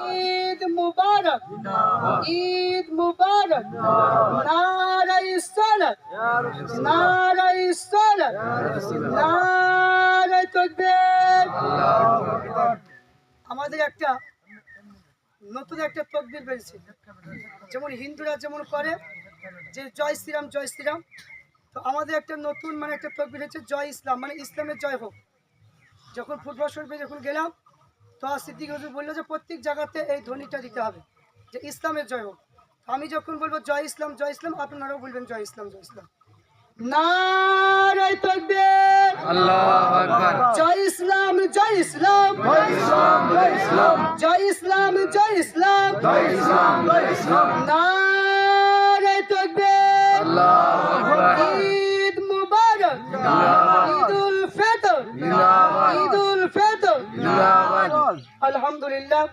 ঈদ মুবারক, ঈদ মুবারক। নারায়ে সালাত, নারায়ে সালাত, নারায়ে তাকবীর। আমাদের একটা নতুন একটা তাকবীর বেরিয়েছে, যেমন হিন্দুরা যেমন করে যে জয় শ্রীরাম জয় শ্রীরাম, তো আমাদের একটা নতুন মানে একটা তাকবীর হচ্ছে জয় ইসলাম, মানে ইসলামের জয় হোক। যখন ফুটবল শরীফে যখন গেলাম, তো সিদ্দিক হুজুর বললো যে প্রত্যেক জায়গাতে এই ধ্বনিটা দিতে হবে যে ইসলামের জয় হোক। আমি যখন বলবো জয় ইসলাম, আপনারাও বলবেন জয় ইসলাম জয় ইসলাম। নারায়ে তাকবীর, আল্লাহু আকবার। জয় ইসলাম জয় ইসলাম, জয় ইসলাম জয় ইসলাম, জয় ইসলাম জয় ইসলাম, জয় ইসলাম জয় ইসলাম। নারায়ে তাকবীর, আল্লাহু আকবার। ঈদ মুবারক, ঈদুল ফিতর, ঈদুল ফিতর। আলহামদুলিল্লাহ।